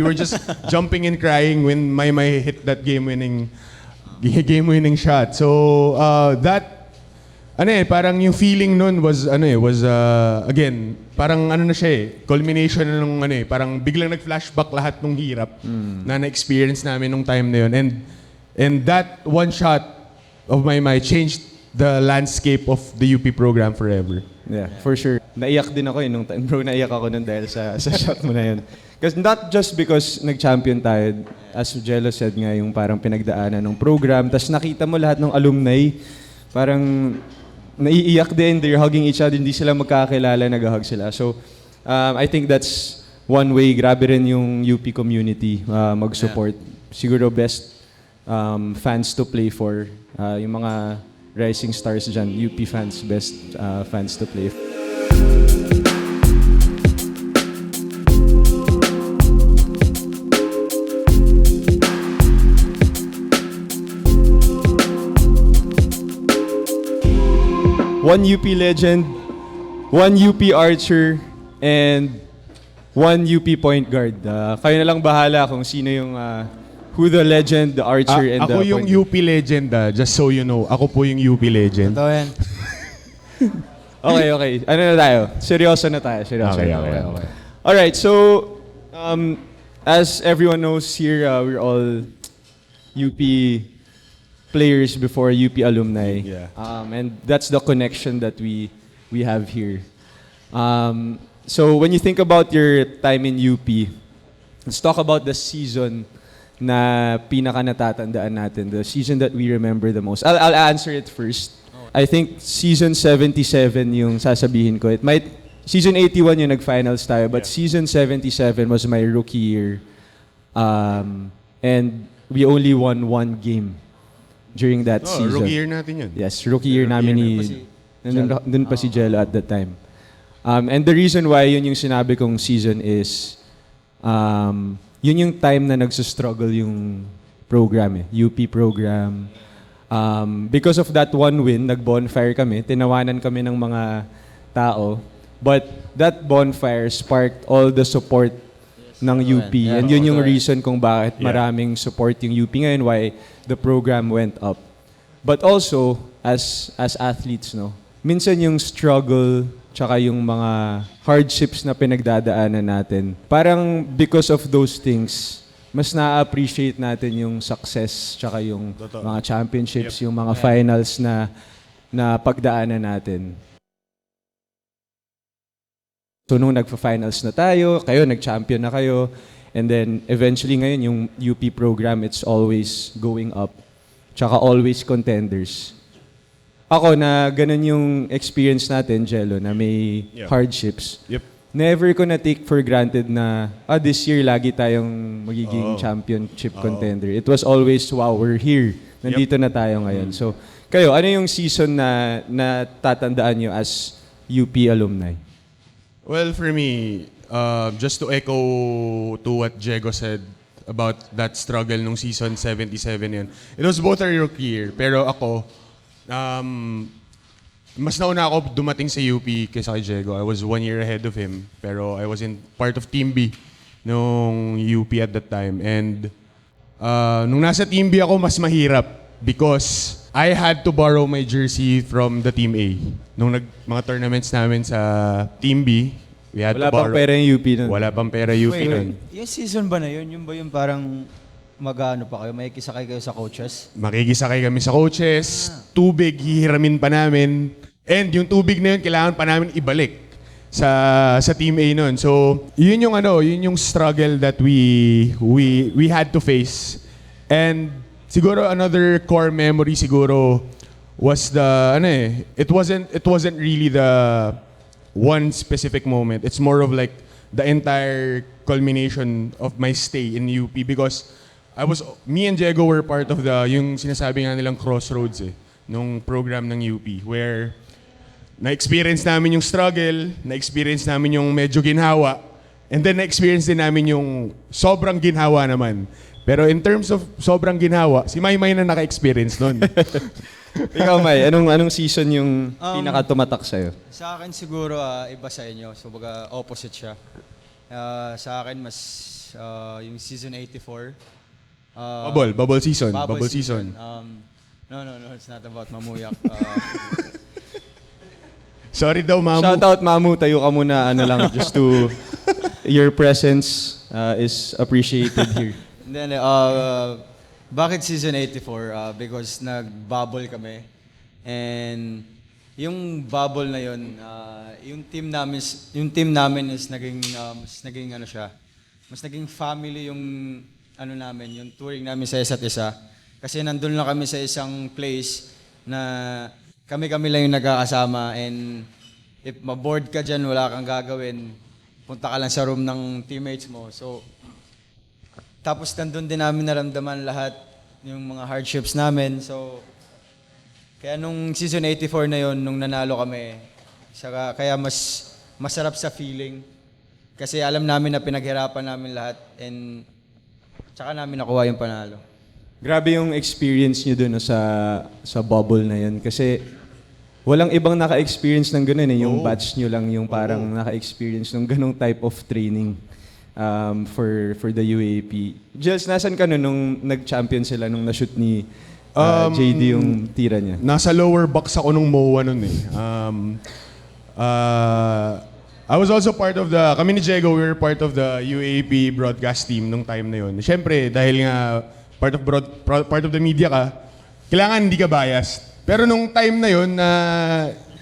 We were just jumping and crying when Maymay hit that game-winning shot. So parang yung feeling nun was again, parang na siya culmination nung parang biglang nag-flashback lahat ng hirap na na-experience namin nung time na yun. And that one shot of Maymay changed the landscape of the UP program forever. Yeah, for sure. Naiyak din ako nung time, bro. Naiyak ako nun dahil sa shot mo na yun. Because not just because nag-champion tayo, as Jello said nga, yung parang pinagdaanan ng program, tas nakita mo lahat ng alumni, parang naiiyak din, they're hugging each other, hindi sila magkakilala, nag-hug sila. So, I think that's one way, grabe rin yung UP community mag-support. Siguro best fans to play for, yung mga rising stars dyan, UP fans, best fans to play for. One UP legend, one UP archer, and one UP point guard. Kayo na lang bahala kung sino yung who the legend, the archer, and the Ako yung point UP legend, just so you know. Ako po yung UP legend. Totoo yan. Okay. Ano na tayo? Seryoso na tayo. Okay. Alright, so as everyone knows here, we're all UP players before UP alumni. Yeah. And that's the connection that we have here. So when you think about your time in UP, let's talk about the season na pinaka natatandaan natin, the season that we remember the most. I'll answer it first. I think season 77 yung sasabihin ko. Season 81 yung nag-finals tayo, but season 77 was my rookie year. And we only won one game during that season. Rookie year natin yun. Yes, rookie year namin ni... Nandun pa si Jello at that time. And the reason why yun yung sinabi kong season is yun yung time na nagsustruggle yung program UP program. Because of that one win, nag-bonfire kami, tinawanan kami ng mga tao. But that bonfire sparked all the support ng UP. And yun yung reason kung bakit maraming support yung UP ngayon, why the program went up. But also, as athletes, no, minsan yung struggle tsaka yung mga hardships na pinagdadaanan natin, parang because of those things, mas na-appreciate natin yung success tsaka yung mga championships, yung mga finals na pagdaanan natin. So nung nagpa-finals na tayo, kayo nag-champion na kayo, and then eventually ngayon yung UP program, it's always going up, tsaka always contenders. Ako na ganun yung experience natin, Jello, na may hardships. Yep. Never ko na-take for granted na this year lagi tayong magiging championship contender. It was always, wow, we're here. Nandito na tayo ngayon. So, kayo, ano yung season na natatandaan nyo as UP alumni? Well, for me, just to echo to what Diego said about that struggle nung season 77 yun, it was both our rookie year. Pero ako, mas nauna ako dumating sa UP kaysa kay Diego. I was 1 year ahead of him. Pero I was in part of Team B nung UP at that time. And nung nasa Team B ako, mas mahirap because I had to borrow my jersey from the Team A. Nung mga tournaments namin sa Team B, we had Wala to borrow. pang pera yung UP nun. Wala pang pera UP nun. Yung season ba na yun? Yung ba yung parang mag-ano pa kayo? May kisakay kayo sa coaches? Makikisakay kami sa coaches, tubig, hihiramin pa namin. And yung tubig na yun, kailangan pa namin ibalik sa Team A nun. So, yun yung struggle that we had to face. And siguro another core memory siguro was it wasn't really the one specific moment. It's more of like the entire culmination of my stay in UP because me and Diego were part of yung sinasabi nga nilang crossroads nung program ng UP where na-experience namin yung struggle, na-experience namin yung medyo ginhawa, and then na-experience din namin yung sobrang ginhawa naman. Pero in terms of sobrang ginhawa, si Maymay na naka-experience nun. Ikaw, May, anong season yung pinaka-tumatak sa'yo? Sa akin siguro iba sa inyo. So baga opposite siya. Sa akin mas yung season 84. Bubble season. Bubble season. No, it's not about mamuyak. Sorry daw, Mamu. Shout out, Mamu. Tayo ka muna, lang, just to... Your presence is appreciated here. And then, bakit season 84? Because nag-bubble kami. And yung bubble na yun, yung team namin is naging ano siya, mas naging family yung ano namin, yung touring namin sa isa't isa. Kasi nandun lang kami sa isang place na kami lang yung nagkakasama, and if ma-bored ka dyan, wala kang gagawin, punta ka lang sa room ng teammates mo. So, tapos nandun din namin naramdaman lahat yung mga hardships namin. So, kaya nung season 84 na yon, nung nanalo kami, kaya mas masarap sa feeling. Kasi alam namin na pinaghirapan namin lahat, and tsaka namin nakuha yung panalo. Grabe yung experience nyo dun sa bubble na yun. Kasi walang ibang naka-experience ng ganun eh. Yung batch nyo lang yung parang naka-experience ng ganung type of training for the UAP. Jels, nasan ka nun nung nag-champion sila, nung na-shoot ni JD yung tira niya? Nasa lower box ako nung MOA nun eh. I was also part of kami ni Diego, we were part of the UAP broadcast team nung time na yun. Siyempre, dahil nga part of the media ka, kailangan hindi ka biased. Pero nung time na yun na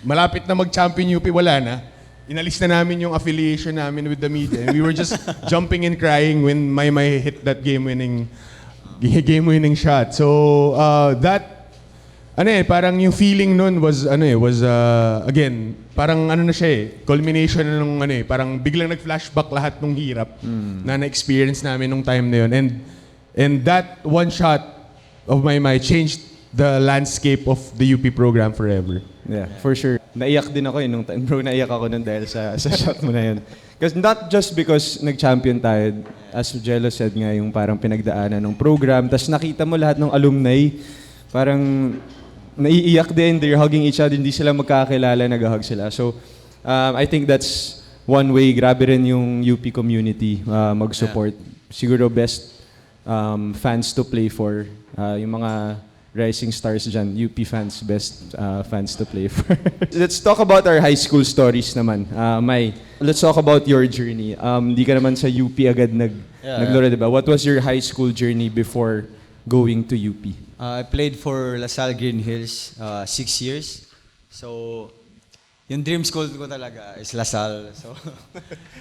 malapit na mag-champion UP, wala na. Inalis na namin yung affiliation namin with the media. And we were just jumping and crying when Maymay hit that game-winning shot. So parang yung feeling nun was again, parang na siya culmination na nung parang biglang nag-flashback lahat ng hirap na na-experience namin nung time na yun. And that one shot of Maymay changed the landscape of the UP program forever. Yeah, for sure. Naiyak din ako nung time, bro. Naiyak ako nun dahil sa shot mo na yun. Because not just because nag-champion tayo, as Jello said nga, yung parang pinagdaanan ng program, tas nakita mo lahat ng alumni, parang naiiyak din, they're hugging each other, hindi sila magkakilala, nag-hug sila. So, I think that's one way, grabe rin yung UP community mag-support. Siguro best fans to play for, yung mga rising stars dyan, UP fans, best fans to play for. Let's talk about our high school stories naman. May, let's talk about your journey. Di ka naman sa UP agad naglaro, diba? What was your high school journey before going to UP? I played for LaSalle Green Hills 6 years. So, yung dream school ko talaga is LaSalle. So,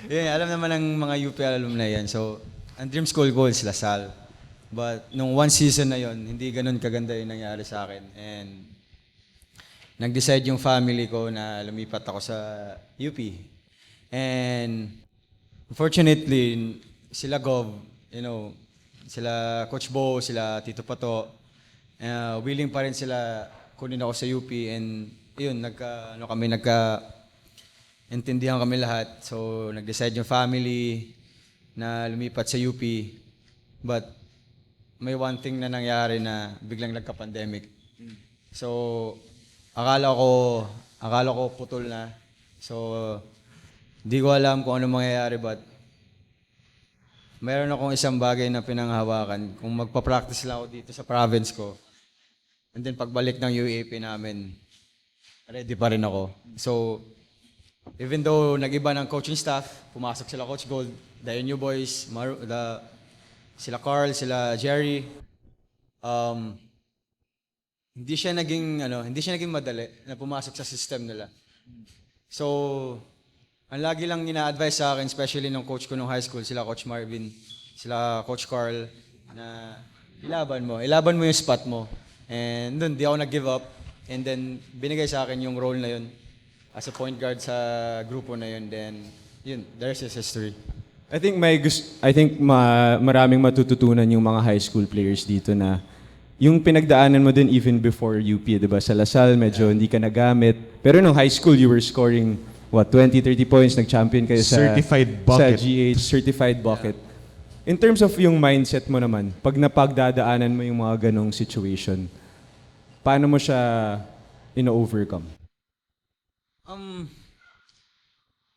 yeah, alam naman ng mga UP alumni yan. So, ang dream school ko is LaSalle. But nung one season na yon, hindi ganun kaganda yung nangyari sa akin. And nag-decide yung family ko na lumipat ako sa UP. And unfortunately, sila Gov, sila Coach Bo, sila Tito Pato, willing pa rin sila kunin ako sa UP. And yun, nagka-intindihan kami lahat. So nag-decide yung family na lumipat sa UP. But may one thing na nangyari na biglang nagka-pandemic. So, akala ko putol na. So, di ko alam kung ano mangyayari, but mayroon akong isang bagay na pinanghawakan. Kung magpa-practice lang ako dito sa province ko, and then pagbalik ng UAP namin, ready pa rin ako. So, even though nag-iba ng coaching staff, pumasok sila Coach Gold, the new boys, sila Carl, sila Jerry, hindi siya naging madali na pumasok sa system nila. So, ang lagi lang ina-advise sa akin, especially nung coach ko nung high school, sila Coach Marvin, sila Coach Carl, na ilaban mo yung spot mo. And dun, di ako nag-give up. And then, binigay sa akin yung role na yun as a point guard sa grupo na yun. Then, yun, there's his history. I think maraming matututunan yung mga high school players dito na yung pinagdaanan mo din even before UP, 'di ba? Sa LaSalle medyo hindi ka nagamit. Pero nung high school you were scoring 20, 30 points, nag-champion kayo sa certified bucket. Sa GH, certified bucket. In terms of yung mindset mo naman, pag napagdadaanan mo yung mga ganong situation, paano mo siya ino-overcome?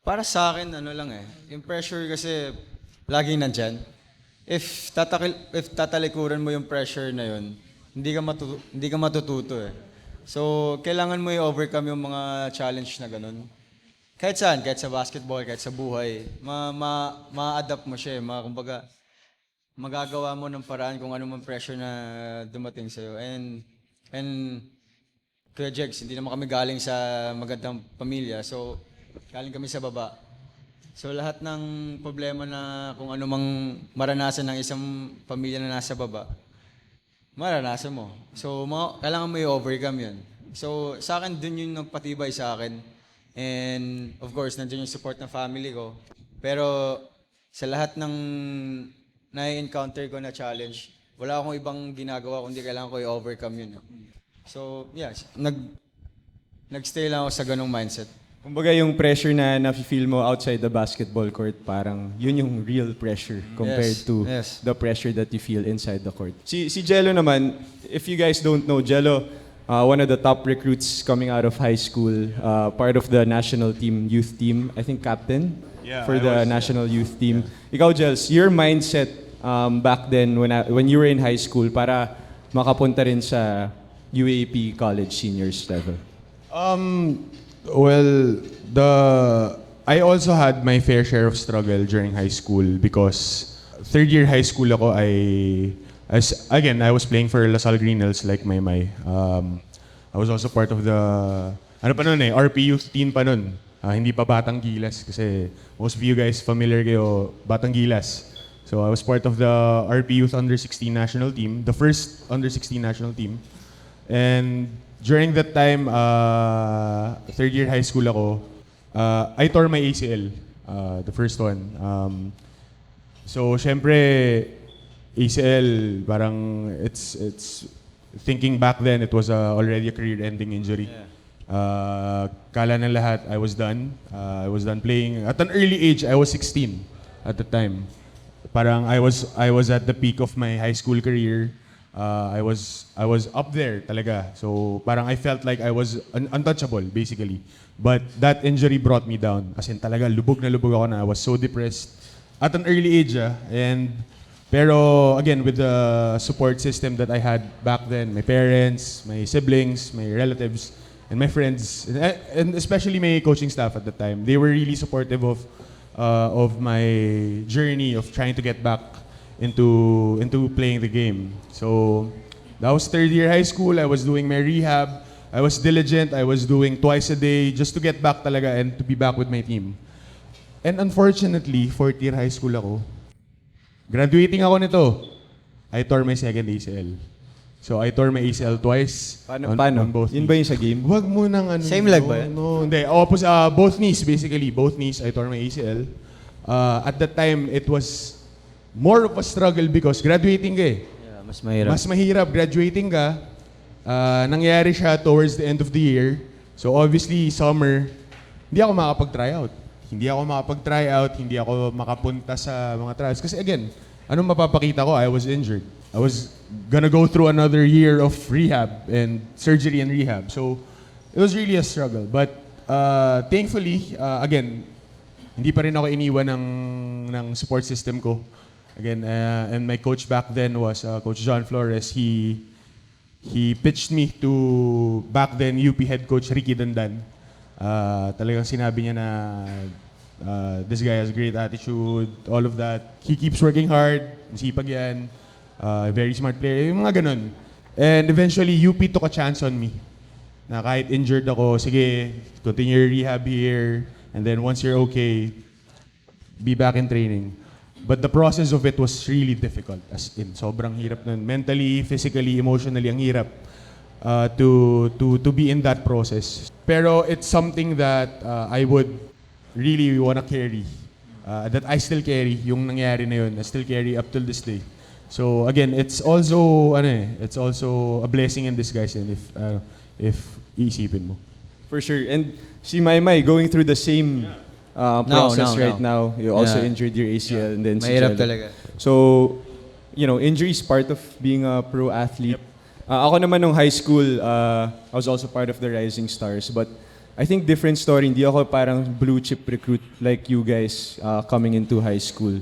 Para sa akin, yung pressure kasi laging nandyan. if tatalikuran mo yung pressure na yun, hindi ka matututo eh. So, kailangan mo i-overcome yung mga challenge na ganun. Kahit saan, kahit sa basketball, kahit sa buhay, ma-adapt mo siya eh. Kumbaga, magagawa mo ng paraan kung ano man pressure na dumating sa'yo. And Kuya Jegs, hindi naman kami galing sa magandang pamilya. So, galing kami sa baba. So, lahat ng problema na kung ano mang maranasan ng isang pamilya na nasa baba, maranasan mo. So, kailangan mo i-overcome yun. So, sa akin, dun yung nagpatibay sa akin. And, of course, nandiyan yung support ng family ko. Pero, sa lahat ng na-encounter ko na challenge, wala akong ibang ginagawa kundi kailangan ko i-overcome yun. So, yes, nag-stay lang ako sa ganong mindset. Kumbaga yung pressure na nafe-feel mo outside the basketball court, parang yun yung real pressure compared to the pressure that you feel inside the court. Si Jello naman, if you guys don't know, Jello, one of the top recruits coming out of high school, part of the national team, youth team, I think captain for the national youth team. Ikaw, Jels, your mindset back then when you were in high school para makapunta rin sa UAP college seniors level? Well, I also had my fair share of struggle during high school because third year high school ako, I was playing for Lasal Green Hills like Maymay. I was also part of the, RP Youth Team pa nun. Hindi pa Batang Gilas kasi most of you guys familiar kayo, Batang Gilas. So I was part of the RP Youth Under-16 national team, the first Under-16 national team. And during that time, third year high school ako, I tore my ACL, the first one. So syempre, ACL, parang it's thinking back then, it was already a career-ending injury. Kala ng lahat, I was done. I was done playing. At an early age, I was 16 at the time. Parang I was at the peak of my high school career. I was up there talaga. So parang I felt like I was untouchable basically. But that injury brought me down. As in talaga lubog na lubog ako na. I was so depressed at an early age. Pero again, with the support system that I had back then, my parents, my siblings, my relatives, and my friends, and especially my coaching staff at the time, they were really supportive of my journey of trying to get back into playing the game. So that was third year high school. I was doing my rehab. I was diligent. I was doing twice a day just to get back talaga and to be back with my team. And unfortunately, fourth year high school ako. Graduating ako nito. I tore my second ACL. So I tore my ACL twice. Paano? On both Yun knees. ba yung sa game? Wag mo nang ano. Same leg ba yan? No, hindi. Opposite, both knees basically. Both knees, I tore my ACL. At that time, it was more of a struggle because graduating ka eh. Yeah, mas mahirap. Mas mahirap graduating ka. Nangyari siya towards the end of the year. So obviously, summer, hindi ako makapag-tryout. Hindi ako makapunta sa mga trials. Kasi again, anong mapapakita ko? I was injured. I was gonna go through another year of rehab and surgery and rehab. So it was really a struggle. But thankfully, again, hindi pa rin ako iniwan ng support system ko. Again, and my coach back then was Coach John Flores. He pitched me to back then UP head coach Ricky Dandan. Talagang sinabi niya na this guy has great attitude, all of that. He keeps working hard, sipag yan, very smart player, yung mga ganun. And eventually, UP took a chance on me. Na kahit injured ako, sige, continue your rehab here, and then once you're okay, be back in training. But the process of it was really difficult. As in, sobrang hirap nun. Mentally, physically, emotionally, ang hirap to be in that process. Pero it's something that I would really wanna carry. That I still carry, yung nangyari na yun, I still carry up till this day. So again, it's also a blessing in disguise if iisipin mo. For sure. And si Maymay going through the same process right now. You also injured your ACL and then si Mahirap Jello. talaga. So, injury is part of being a pro athlete. Ako naman nung high school, I was also part of the Rising Stars. But I think different story. Hindi ako parang blue chip recruit like you guys coming into high school.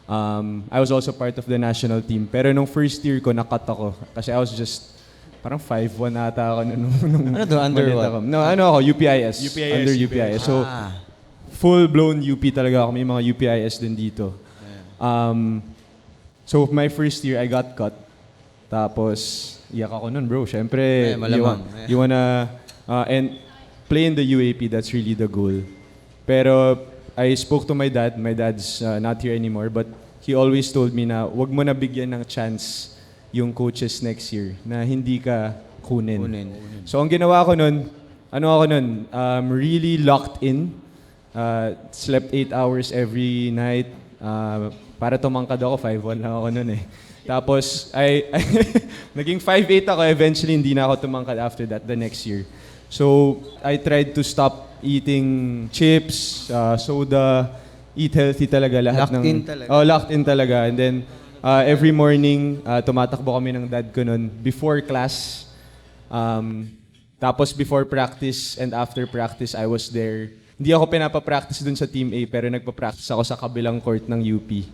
I was also part of the national team. Pero nung first year ko, nakat ako. Kasi I was just, parang 5'1" ata ako nung Ano to, under maliit what? ako. No, ano ako, UPIS. UPIS, Under UPIS. UPIS. So, full-blown UP talaga ako. May mga UPIS din dito. So, my first year, I got cut. Tapos, iyak ako nun, bro. Siyempre, malamang. you wanna and play in the UAP, that's really the goal. Pero, I spoke to my dad. My dad's not here anymore, but he always told me na wag mo na bigyan ng chance yung coaches next year na hindi ka kunin. So, ang ginawa ko nun, really locked in. Slept 8 hours every night. Para tumangkad ako, 5'1" lang ako nun eh. Tapos, naging 5'8" ako. Eventually, hindi na ako tumangkad after that, the next year. So, I tried to stop eating chips, soda, eat healthy talaga. Locked in talaga. Oh, locked in talaga. And then, every morning, tumatakbo kami ng dad ko nun before class. Tapos before practice and after practice, I was there. Hindi ako pinapapractice dun sa Team A, pero nagpa-practice ako sa kabilang court ng UP.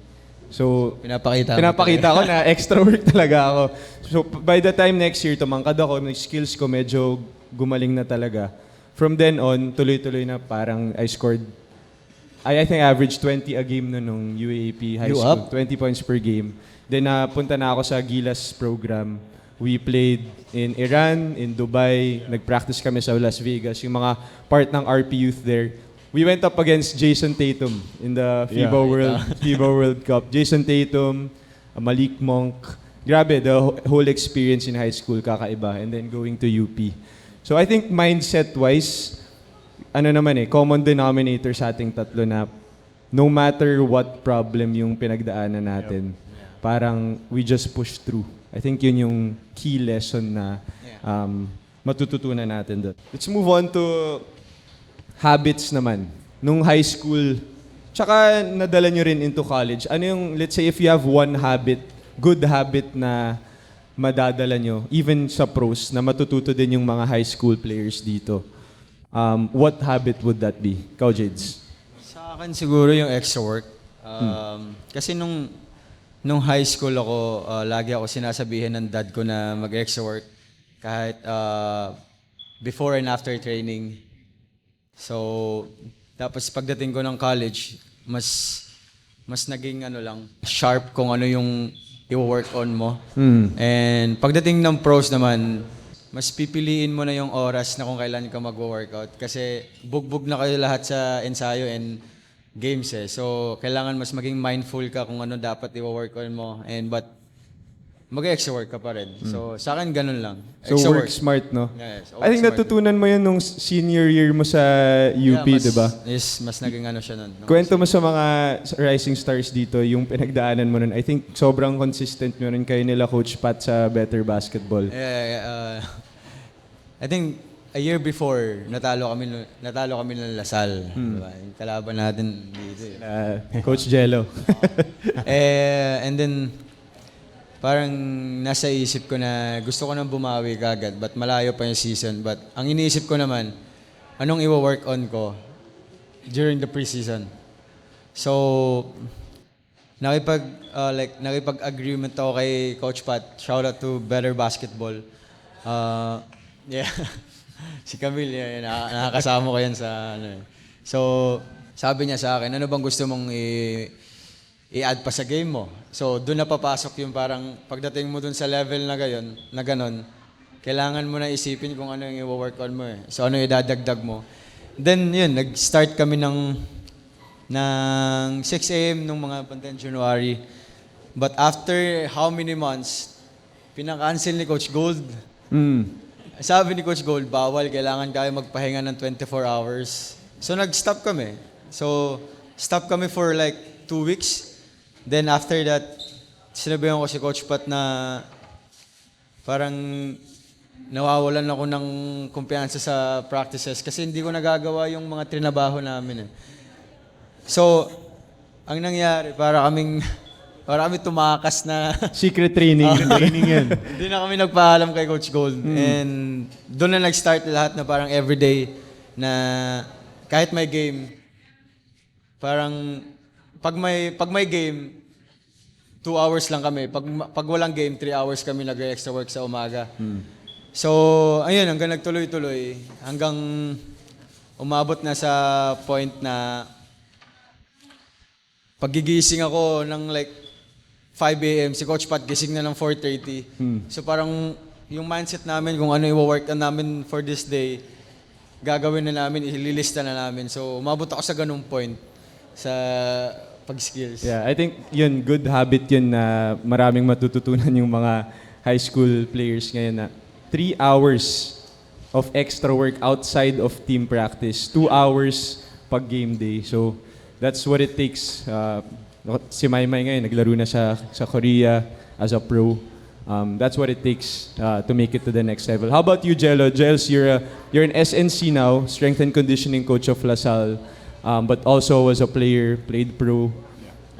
So, pinapakita ko na extra work talaga ako. So, by the time next year, tumangkad ako, yung skills ko medyo gumaling na talaga. From then on, tuloy-tuloy na parang I scored, I think I averaged 20 a game nung UAP high school. 20 points per game. Then, napunta na ako sa Gilas program. We played in Iran, in Dubai, nag-practice kami sa Las Vegas, yung mga part ng RP Youth there. We went up against Jason Tatum in the FIBA World Cup. Jason Tatum, Malik Monk. Grabe, the whole experience in high school, kakaiba. And then going to UP. So I think mindset-wise, common denominator sa ating tatlo na no matter what problem yung pinagdaanan natin, parang we just push through. I think yun yung key lesson na matututunan natin doon. Let's move on to habits naman. Nung high school, tsaka nadala nyo rin into college. Ano yung, let's say if you have one habit, good habit na madadala nyo, even sa pros, na matututo din yung mga high school players dito. What habit would that be? Ikaw, Jades? Sa akin siguro yung extra work. Kasi nung high school ako, lagi ako sinasabihan ng dad ko na mag-extra work kahit before and after training. So, tapos pagdating ko ng college, mas naging sharp kung ano yung i-work on mo. And pagdating ng pros naman, mas pipiliin mo na yung oras na kung kailan ka mag-workout. Kasi bugbog na kayo lahat sa ensayo and games eh. So, kailangan mas maging mindful ka kung ano dapat i-work on mo. But mag-extra work ka pa rin. So, sa akin ganun lang. So, Extra work smart, no? Yes, I think work smart. natutunan mo yun nung senior year mo sa UP, di ba? Yes, mas naging siya nun. Kwento mo sa mga rising stars dito, yung pinagdaanan mo nun. I think sobrang consistent nyo rin kayo nila Coach Pat sa Better Basketball. I think a year before, natalo kami ng Lasal. Diba? Yung kalaban natin dito. Coach Jello. And then, parang nasa isip ko na gusto ko nang bumawi kagad, but malayo pa yung season. But ang iniisip ko naman, anong i-work on ko during the preseason. So, nakipag-agreement ako kay Coach Pat. Shout out to Better Basketball. Si Camille, nakakasama ko yan sa So, sabi niya sa akin, ano bang gusto mong i-add pa sa game mo? So, doon na papasok yung parang pagdating mo doon sa level na ganon, kailangan mo na isipin kung ano yung i-work on mo eh. So, ano yung idadagdag mo. Then, yun, nag-start kami ng 6 a.m. nung mga Pantan January. But after how many months, pinaka-cancel ni Coach Gold. Sabi ni Coach Gold, bawal, kailangan kayo magpahinga ng 24 hours. So, nag-stop kami. So, stop kami for like 2 weeks. Then after that, sinabihan ko si Coach Pat na parang nawawalan ako ng kumpiyansa sa practices kasi hindi ko nagagawa yung mga trinabaho namin eh. So, ang nangyari, para kami tumakas na Secret training. Training yan. Hindi na kami nagpaalam kay Coach Gold. And doon na nag-start lahat na parang everyday na kahit may game, parang pag may game, 2 hours lang kami. Pag walang game, 3 hours kami nag-extra work sa umaga. So, ayun, hanggang nagtuloy-tuloy. Hanggang umabot na sa point na pagigising ako ng like 5 a.m., si Coach Pat gising na ng 4:30. So parang yung mindset namin kung ano i-work on namin for this day, gagawin na namin, ililista na namin. So umabot ako sa ganung point sa pag-skills. Yeah, I think yun, good habit yun na maraming matututunan yung mga high school players ngayon na 3 hours of extra work outside of team practice, 2 hours pag game day. So that's what it takes. Si Maymay ngayon, naglaro na siya sa Korea as a pro. That's what it takes to make it to the next level. How about you, Jello? Jels, you're an SNC now, strength and conditioning coach of LaSalle, but also was a player, played pro.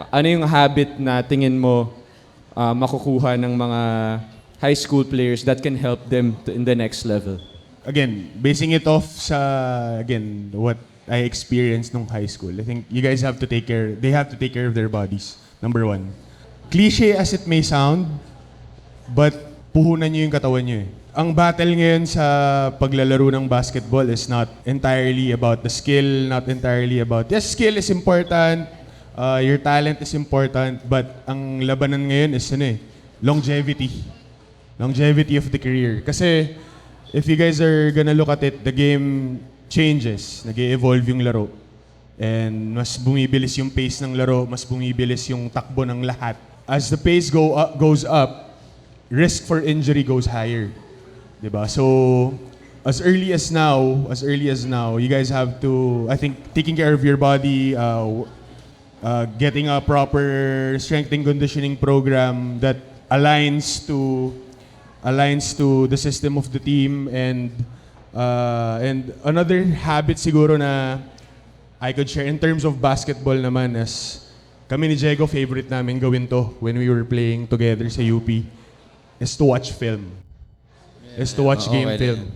Ano yung habit na tingin mo makukuha ng mga high school players that can help them in the next level? Again, basing it off sa, again, what I experienced nung high school, I think you guys have to take care, they have to take care of their bodies, number one. Cliche as it may sound, but puhunan nyo yung katawan nyo eh. Ang battle ngayon sa paglalaro ng basketball is not entirely about the skill, not entirely about, yes, skill is important, your talent is important, but ang labanan ngayon is longevity. Longevity of the career. Kasi if you guys are gonna look at it, the game changes, nag-evolve yung laro. And mas bumibilis yung pace ng laro, mas bumibilis yung takbo ng lahat. As the pace goes up, risk for injury goes higher. Diba? So, as early as now, you guys have to, I think, taking care of your body, getting a proper strength and conditioning program that aligns to the system of the team, and another habit siguro na I could share in terms of basketball naman is kami ni Diego, favorite namin gawin to when we were playing together sa UP is to watch film. Is to watch game film.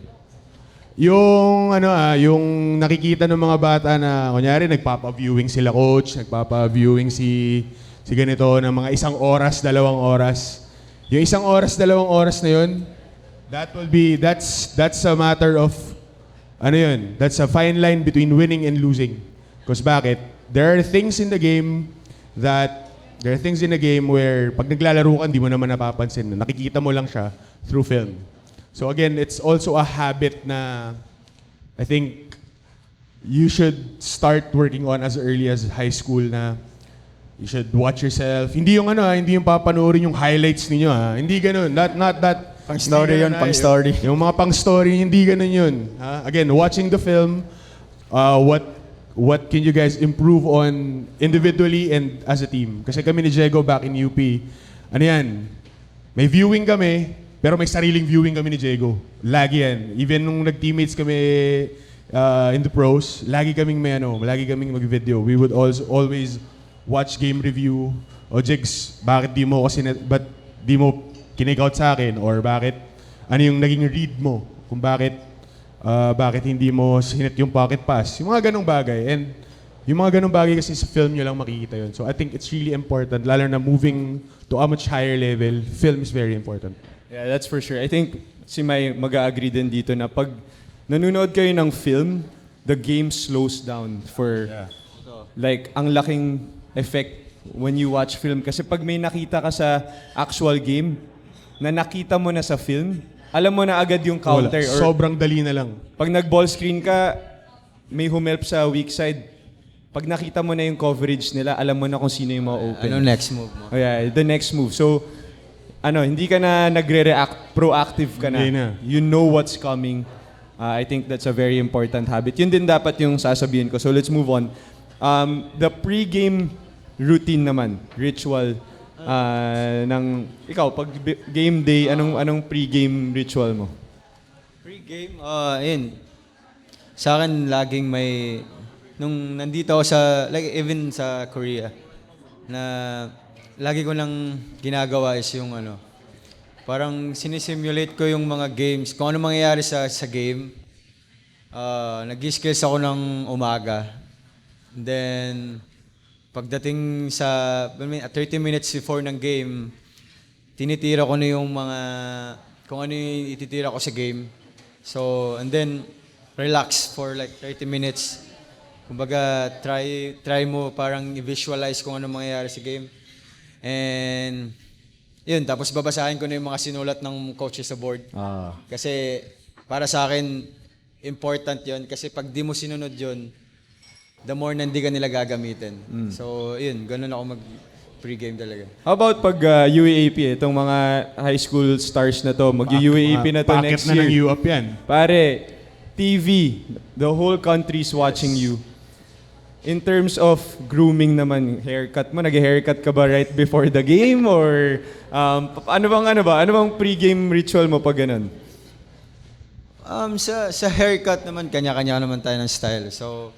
Yung nakikita ng mga bata na kunyari nagpapa-viewing sila coach, nagpapa-viewing si ganito ng mga 1 oras, 2 oras. Yung 1 oras, 2 oras na yun, that's a matter of, that's a fine line between winning and losing. Because bakit? There are things in the game where pag naglalaro ka, hindi mo naman napapansin. Nakikita mo lang siya through film. So again, it's also a habit na I think you should start working on as early as high school na you should watch yourself. Hindi yung hindi yung papanoorin yung highlights ninyo ha. Hindi ganoon. Not that. Pang story yun, pang story. Yung mga pang story, hindi ganoon yun. Ha? Again, watching the film, what can you guys improve on individually and as a team? Kasi kami ni Diego back in UP, may viewing kami, pero may sariling viewing kami ni Diego. Lagi yan. Even nung nag-teammates kami in the pros, lagi kaming mag-video. We would always watch game review. O Jigs, ba't di mo kinik out sa akin? Or ano yung naging read mo? Kung bakit hindi mo sinit yung pocket pass? Yung mga ganong bagay. And yung mga ganong bagay kasi sa film nyo lang makikita yun. So I think it's really important, lalo na moving to a much higher level, film is very important. Yeah, that's for sure. I think si May mag-agree din dito na pag nanonood kayo ng film, the game slows down for like ang laking effect when you watch film. Kasi pag may nakita ka sa actual game na nakita mo na sa film, alam mo na agad yung counter. Wala. Or Sobrang dali na lang. pag nag-ball screen ka, may humelp sa weak side. Pag nakita mo na yung coverage nila, alam mo na kung sino yung mga open. Ano next move mo? Oh yeah, the next move. So, hindi ka na nagre-react, proactive ka na. Hindi na. You know what's coming. I think that's a very important habit. Yun din dapat yung sasabihin ko. So let's move on. The pre-game routine naman, ritual ikaw, pag game day, anong pre-game ritual mo? Pre-game, sa akin laging may, nung nandito ako even sa Korea, na lagi ko lang ginagawa is yung parang sinisimulate ko yung mga games, kung ano mangyayari sa game. Nag-skills ako ng umaga. Then, pagdating sa 30 minutes before ng game, tinitira ko na yung mga, kung ano yung ititira ko sa game. So, and then, relax for like 30 minutes. Kumbaga, try mo parang i-visualize kung ano mangyayari sa game. And, yun, tapos babasahin ko na yung mga sinulat ng coaches sa board. Kasi, para sa akin, important yun. Kasi pag di mo sinunod yun, the more na hindi ka nila gagamitin. So, yun, ganun ako mag-pregame talaga. How about pag UAAP, itong mga high school stars na to, mag-UAAP na to Packet next na ng year. UAP yan. Pare, TV, the whole country's watching you. In terms of grooming naman, haircut mo, nag-haircut ka ba right before the game? Or ano bang pre-game ritual mo pag ganun? Sa haircut naman, kanya-kanya naman tayo ng style. So,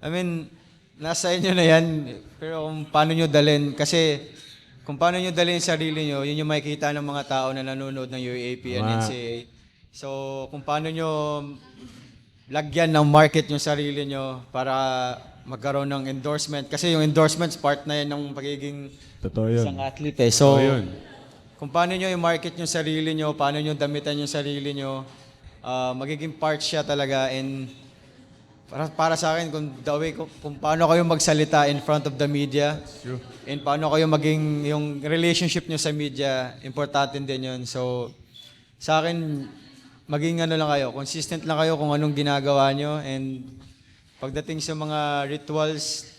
I mean, nasa inyo na yan. Pero kung paano nyo dalhin, kasi kung paano nyo dalhin yung sarili nyo, yun yung makikita ng mga tao na nanonood ng UAAP and NCAA. So, kung paano nyo lagyan ng market yung sarili nyo para magkaroon ng endorsement. Kasi yung endorsements, part na yan ng pagiging Totoo yun. isang athlete eh. So, Totoo yun. kung paano nyo i-market yung sarili nyo, paano nyo damitan yung sarili nyo, magiging part siya talaga. And para sa akin, kung paano kayo magsalita in front of the media, and paano kayo maging, yung relationship nyo sa media, importante din yun. So, sa akin, maging ano lang kayo, consistent lang kayo kung anong ginagawa nyo, and pagdating sa mga rituals,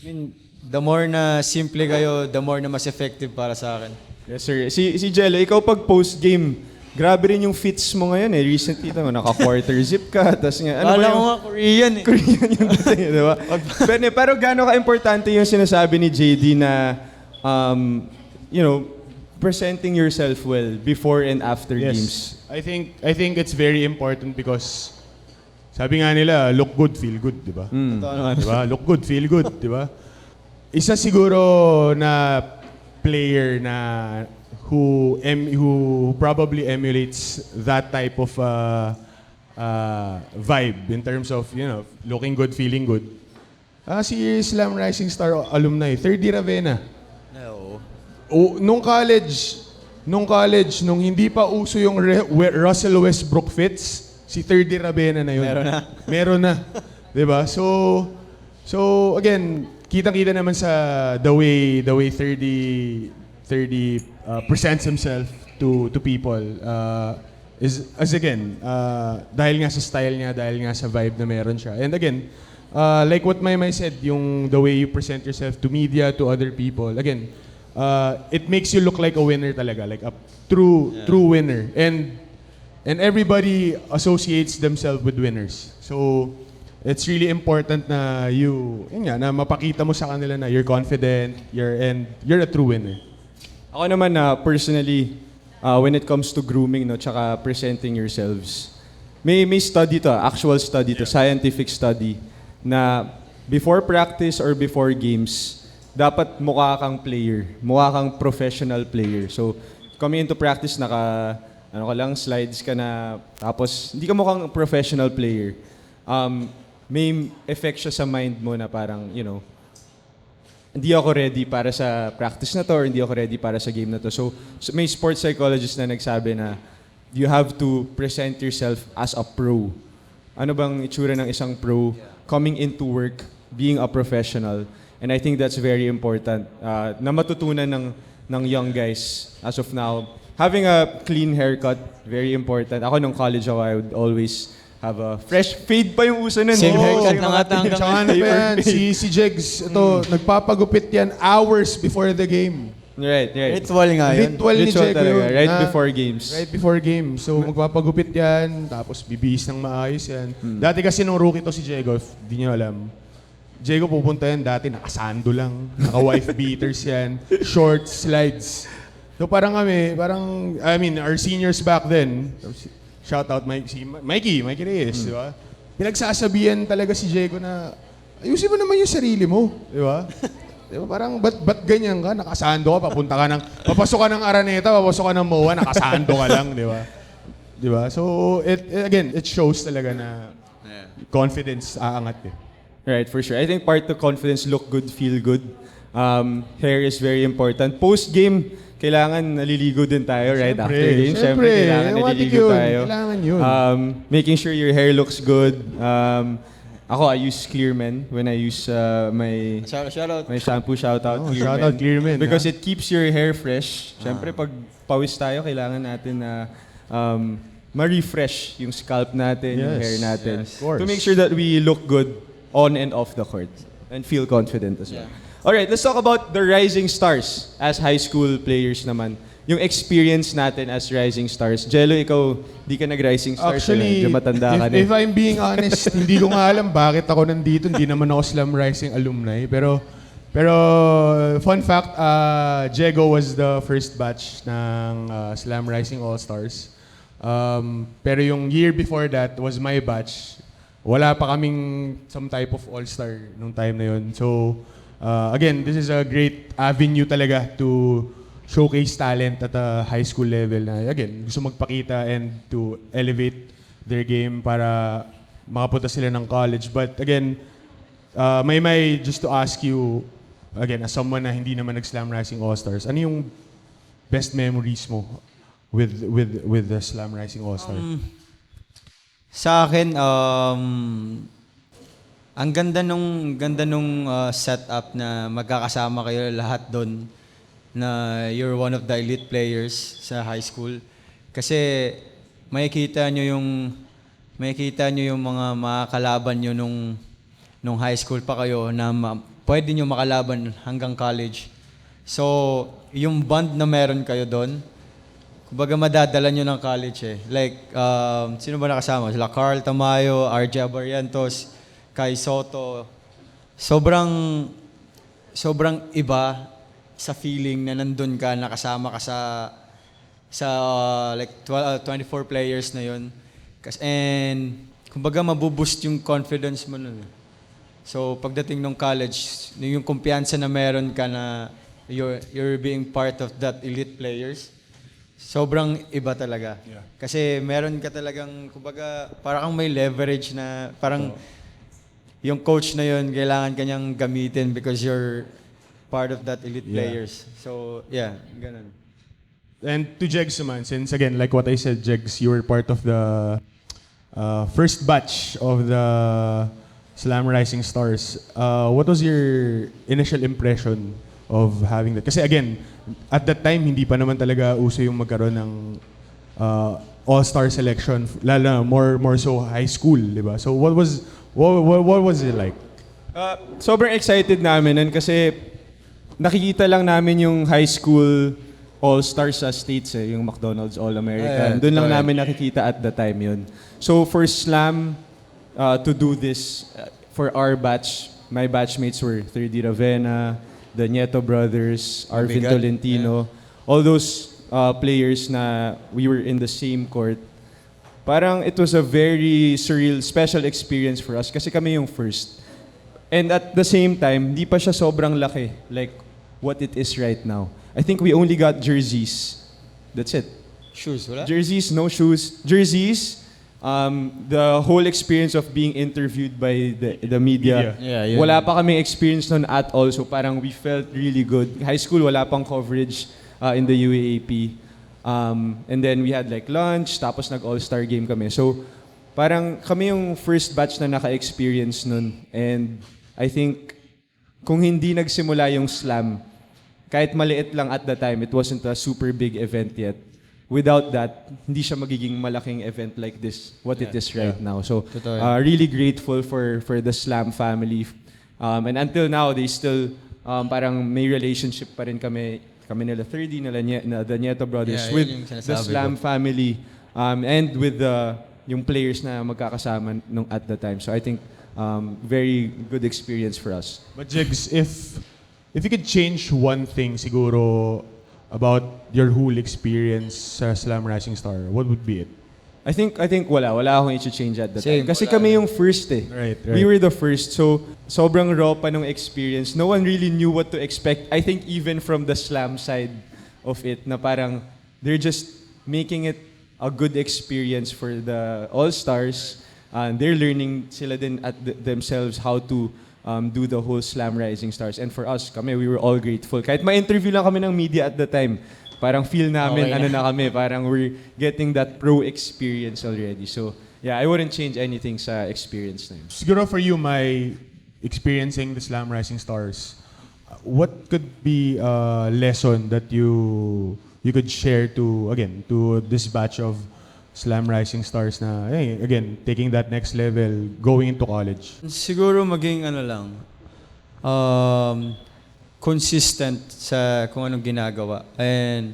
I mean, the more na simple kayo, the more na mas effective para sa akin. Yes, sir. Si Jello, ikaw pag post-game, grabe rin yung fits mo ngayon eh. Recently, naka-quarter zip ka, tas nga, ano ba Kala yung... ko nga Korean eh. Korean yung dating, di ba? pero gano'n ka-importante yung sinasabi ni JD na, presenting yourself well before and after games. I think it's very important because sabi nga nila, look good, feel good, di ba? Di ba? Look good, feel good, di ba? Isa siguro na player na who probably emulates that type of vibe in terms of, looking good, feeling good. Si Slam Rising Star alumni, 3rd year Ravenna. Nung college, nung hindi pa uso yung Russell Westbrook fits, si 3rd year Ravenna na yun. Meron na. Diba? So again, kitang-kita naman sa the way 30 presents himself to people is as again dahil nga sa style niya, dahil nga sa vibe na meron siya. And again, like what Maymay said, yung the way you present yourself to media, to other people, again, it makes you look like a winner talaga, like a true winner. And everybody associates themselves with winners. So it's really important na na mapakita mo sa kanila na you're confident, you're a true winner. Ako naman personally, when it comes to grooming, tsaka presenting yourselves, may study to, actual study to, scientific study, na before practice or before games, dapat mukha kang player, mukha kang professional player. So, coming into practice, slides ka na, tapos hindi ka mukhang professional player. May effect siya sa mind mo na parang, hindi ako ready para sa practice na to or hindi ako ready para sa game na to. So may sports psychologist na nagsabi na you have to present yourself as a pro. Ano bang itsura ng isang pro coming into work, being a professional? And I think that's very important na matutunan ng young guys as of now. Having a clean haircut, very important. Ako nung college I would always have a fresh fade pa yung uso nun. Same haircut Yung na nga hanggang Tsaka ano pa yan, si Jegs, nagpapagupit yan hours before the game. Right. Ritual nga yun. Ritual ni Jego talaga, yun, right na- before games. Right before game. So magpapagupit yan, tapos bibihis ng maayos yan. Dati kasi nung rookie to si Jego, di nyo alam, Jego pupunta yan dati, nakasando lang, naka-wife beaters yan, shorts, slides. So parang our seniors back then, shout out Mikey Reyes, di ba? Pinagsasabihan talaga si Jego na, ayusin mo naman yung sarili mo, di ba? Di ba? Parang, ba't ganyan ka? Nakasando ka, papasok ka ng Araneta, papasok ka ng MOA, nakasando ka lang, di ba? Di ba? So, it shows talaga na confidence aangat eh. Right, for sure. I think part of confidence, look good, feel good. Hair is very important. Post-game, kailangan naliligo din tayo, right? Siyempre, After game, siyempre. kailangan Automatic naliligo yun. tayo. Kailangan yun. Making sure your hair looks good. I use Clearman when I use Shout out. my shampoo. Shout out Clearman. shout out Clearman, Because ha? it keeps your hair fresh. Siyempre, pag pawis tayo, kailangan natin na ma-refresh yung scalp natin, yung Yes, hair natin. yes. Of course. To make sure that we look good on and off the court and feel confident as well. Alright, let's talk about the rising stars as high school players naman. Yung experience natin as rising stars. Jello, ikaw, di ka nag-rising stars. Actually, medyo matanda ka if na. I'm being honest, hindi ko nga alam bakit ako nandito. Hindi naman ako Slam Rising alumni. Pero fun fact, Jego was the first batch ng Slam Rising All-Stars. Pero yung year before that was my batch. Wala pa kaming some type of all-star nung time na yun. So, again, this is a great avenue talaga to showcase talent at a high school level na, again, gusto magpakita and to elevate their game para makapunta sila ng college. But again, may just to ask you, again, as someone na hindi naman nag-Slam Rising All-Stars, ano yung best memories mo with the Slam Rising All-Star? Sa akin, ang ganda nung setup na magkakasama kayo lahat doon na you're one of the elite players sa high school. Kasi makikita nyo yung mga makakalaban nyo nung high school pa kayo na pwede nyo makalaban hanggang college. So, yung bond na meron kayo doon, kumbaga madadala nyo ng college eh. Like, sino ba nakasama? Sila Carl Tamayo, RJ Barrientos, Kai Soto. Sobrang iba sa feeling na nandun ka, nakasama ka sa like 24 players na yun. And kumbaga mabuboost yung confidence mo nun. So pagdating ng college, yung kumpiyansa na meron ka na you're being part of that elite players, sobrang iba talaga. Yeah. Kasi meron ka talagang, kumbaga, parang may leverage na, parang yung coach na yun, kailangan kanyang gamitin because you're part of that elite Yeah. players. So, yeah, ganun. And to Jegs naman, since again, like what I said, Jegs, you were part of the first batch of the Slam Rising Stars. What was your initial impression of having that? Kasi again, at that time, hindi pa naman talaga uso yung magkaroon ng all-star selection, lalo na more so high school, di ba? So what was it like? Sobrang excited namin nun kasi nakikita lang namin yung high school all-stars sa States yung McDonald's All-American. Yeah, Doon lang totoo. namin nakikita at the time yun. So for Slam, to do this, for our batch, my batchmates were 3D Ravenna, the Nieto brothers, Arvin Bigat, Tolentino, all those players na we were in the same court. Parang it was a very surreal, special experience for us kasi kami yung first. And at the same time, di pa siya sobrang laki like what it is right now. I think we only got jerseys. That's it. Shoes, wala? Jerseys, no shoes. Jerseys, the whole experience of being interviewed by the media. Yeah, yun. Wala pa kaming experience nun at all. So parang we felt really good. High school, wala pang coverage in the UAAP. And then we had like lunch, tapos nag-all-star game kami. So parang kami yung first batch na naka-experience nun. And I think kung hindi nagsimula yung slam, kahit maliit lang at the time, it wasn't a super big event yet. Without that, hindi siya magiging malaking event like this, what it is right now. So, Totoo. really grateful for the Slam family. And until now, they still, parang may relationship pa rin kami nila 30, the Nieto brothers, Yeah, with yun yung the sinasabi Slam family, and with yung players na magkakasama nung at the time. So I think, very good experience for us. But Jigs, if you could change one thing siguro about your whole experience sa Slam Rising Star, what would be it? I think wala akong i-change at the Same, time. Kasi wala. kami yung first eh. Right. We were the first. So, sobrang raw pa nung experience. No one really knew what to expect. I think even from the slam side of it, na parang they're just making it a good experience for the all-stars. they're learning sila din at themselves how to do the whole Slam Rising Stars. And for us, kami, we were all grateful. Kahit ma-interview lang kami ng media at the time, parang feel namin, Okay na kami, parang we're getting that pro experience already. So, yeah, I wouldn't change anything sa experience na yun. Siguro for you, my experiencing the Slam Rising Stars, what could be a lesson that you could share to this batch of Slam Rising Stars na, hey, again, taking that next level, going into college? Siguro maging consistent sa kung anong ginagawa. And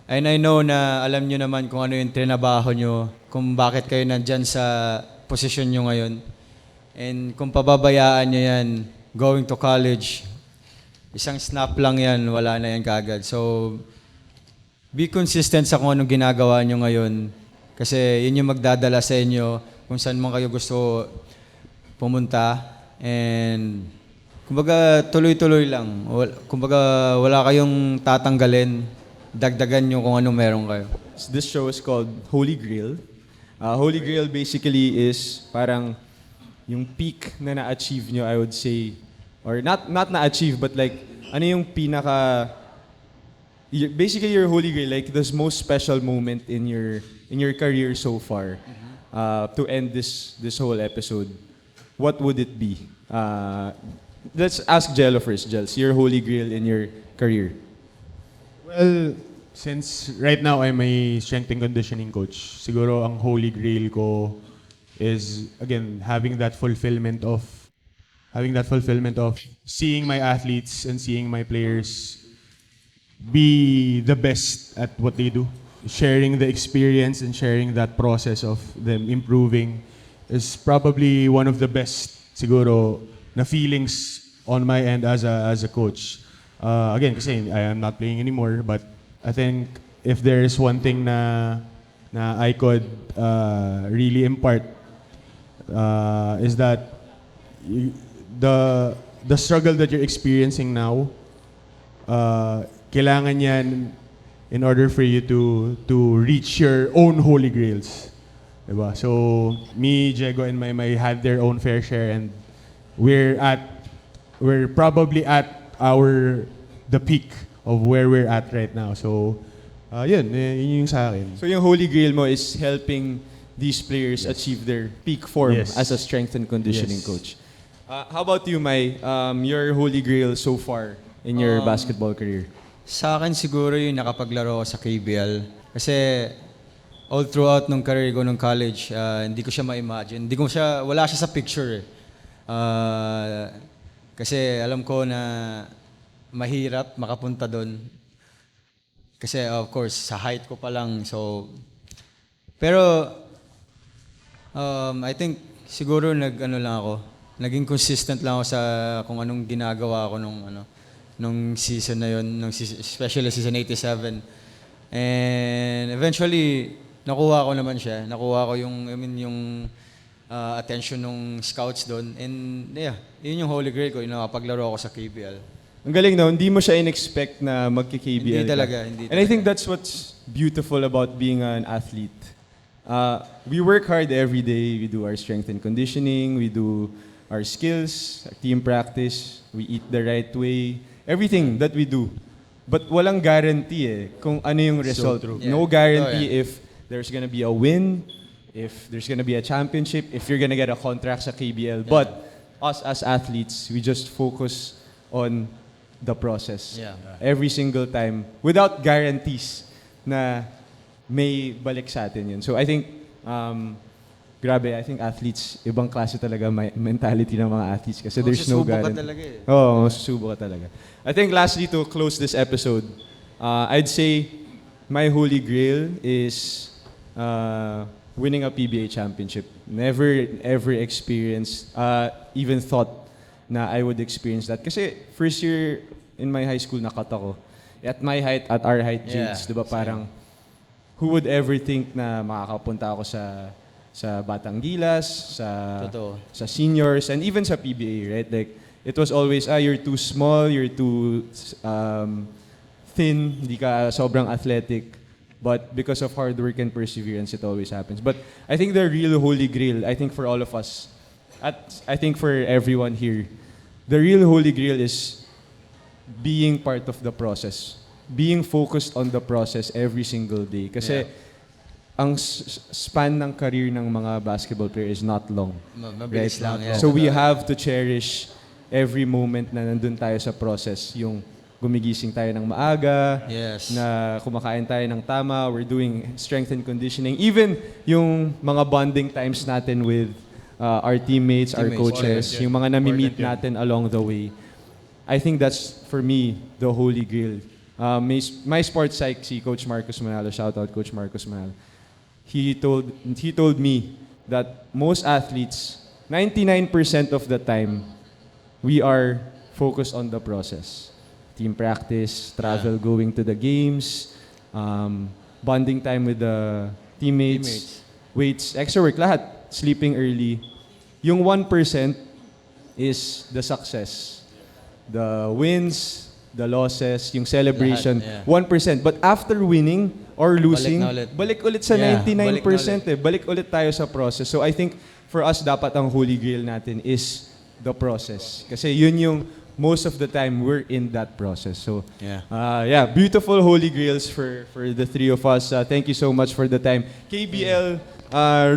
I know na alam nyo naman kung ano yung trinabaho nyo, kung bakit kayo nandyan sa posisyon nyo ngayon. And kung pababayaan nyo yan, going to college, isang snap lang yan, wala na yan kaagad. So, be consistent sa kung anong ginagawa nyo ngayon. Kasi yun yung magdadala sa inyo kung saan man kayo gusto pumunta. And kumbaga tuloy-tuloy lang. Kumbaga wala kayong tatanggalin. Dagdagan nyo kung ano meron kayo. This show is called Holy Grail. Holy Grail basically is parang yung peak na na-achieve nyo, I would say, or not na-achieve, but like, ano yung basically your Holy Grail, like the most special moment in your career so far, to end this whole episode, what would it be? Let's ask Jello first. Jels, your Holy Grail in your career. Well, since right now I'm a strength and conditioning coach, siguro ang holy grail ko is, again, having that fulfillment of seeing my athletes and seeing my players be the best at what they do. Sharing the experience and sharing that process of them improving is probably one of the best, siguro, na feelings on my end as a coach. Again, kasi I am not playing anymore, but I think if there is one thing na I could really impart, is that the struggle that you're experiencing now, kailangan yan in order for you to reach your own holy grails. Diba? So, me, Diego, and May had their own fair share, and we're probably at the peak of where we're at right now. So, yun yung sa akin. So yung Holy Grail mo is helping these players achieve their peak form Yes. as a strength and conditioning Yes. coach. How about you, Mai? Your Holy Grail so far in your basketball career? Sa akin siguro yung nakapaglaro ako sa KBL. Kasi all throughout nung career ko nung college, hindi ko siya ma-imagine. Wala siya sa picture eh. Kasi alam ko na mahirap makapunta doon. Kasi of course, sa height ko pa lang. So, pero I think siguro naging consistent lang ako sa kung anong ginagawa ko nung season na yun, especially season 87. And eventually, nakuha ko naman siya. Nakuha ko yung attention ng scouts doon. And yeah, yun yung holy grail ko, yung nakapaglaro ako sa KBL. Ang galing no, hindi mo siya in-expect na magki-KBL Hindi ka. talaga. And I think that's what's beautiful about being an athlete. We work hard every day. We do our strength and conditioning. We do our skills, our team practice. We eat the right way. Everything that we do. But walang guarantee kung ano yung result. true. No guarantee if there's gonna be a win, if there's gonna be a championship, if you're gonna get a contract sa KBL. But us as athletes, we just focus on the process. Yeah. Every single time without guarantees na may balik sa atin yun. So I think grabe, I think athletes, ibang klase talaga mentality ng mga athletes kasi there's no Susubok ka guarantee. talaga eh. Oo, susubok ka talaga. I think lastly, to close this episode, I'd say my holy grail is winning a PBA championship. Never ever experienced, even thought na I would experience that. Kasi first year in my high school, nakat ako. At my height, at our height, Yeah, James, di ba parang, who would ever think na makakapunta ako sa Batang Gilas, Totoo. sa seniors, and even sa PBA, right? Like, it was always, you're too small, you're too thin, hindi ka sobrang athletic. But because of hard work and perseverance, it always happens. But I think the real holy grail, I think for all of us, I think for everyone here, the real holy grail is being part of the process. Being focused on the process every single day. Kasi ang span ng career ng mga basketball player is not long. Mabilis lang. Yeah. So we have to cherish every moment na nandun tayo sa process. Yung gumigising tayo ng maaga, Yes. na kumakain tayo ng tama, we're doing strength and conditioning. Even yung mga bonding times natin with our teammates, our coaches, yung mga nami-meet natin along the way. I think that's, for me, the holy grail. My sports psych, si Coach Marcos Manalo, shout out Coach Marcos Manalo, he told me that most athletes, 99% of the time, we are focused on the process. Team practice, travel, going to the games, bonding time with the teammates, weights, extra work, lahat. Sleeping early. Yung 1% is the success. The wins, the losses, yung celebration, Lahat, 1%. But after winning or losing, na ulit. balik ulit sa Yeah, 99%. Balik ulit tayo sa process. So I think for us, dapat ang holy grail natin is the process. Kasi yun yung most of the time we're in that process. So beautiful holy grails for the three of us. Thank you so much for the time. KBL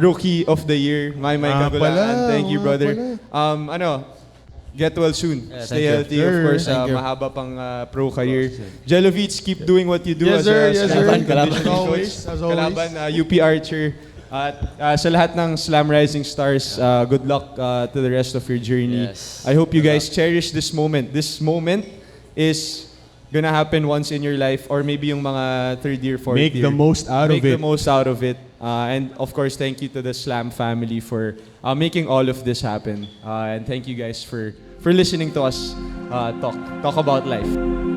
Rookie of the Year, my Kagulaan. Thank you, brother. Get well soon. Stay healthy, of course. Mahaba pang pro career. Jelovic, keep doing what you do Yes, as sir. a Yes, sir. strength and Kalaban. conditioning As always, coach. as always. Kalaban, UP Archer. At sa lahat ng Slam Rising Stars, good luck to the rest of your journey. Yes. I hope you guys cherish this moment. This moment is gonna happen once in your life, or maybe yung mga third year, fourth Make year. the most out of Make the it. most out of it. And of course, thank you to the Slam family for making all of this happen. And thank you guys for listening to us talk about life.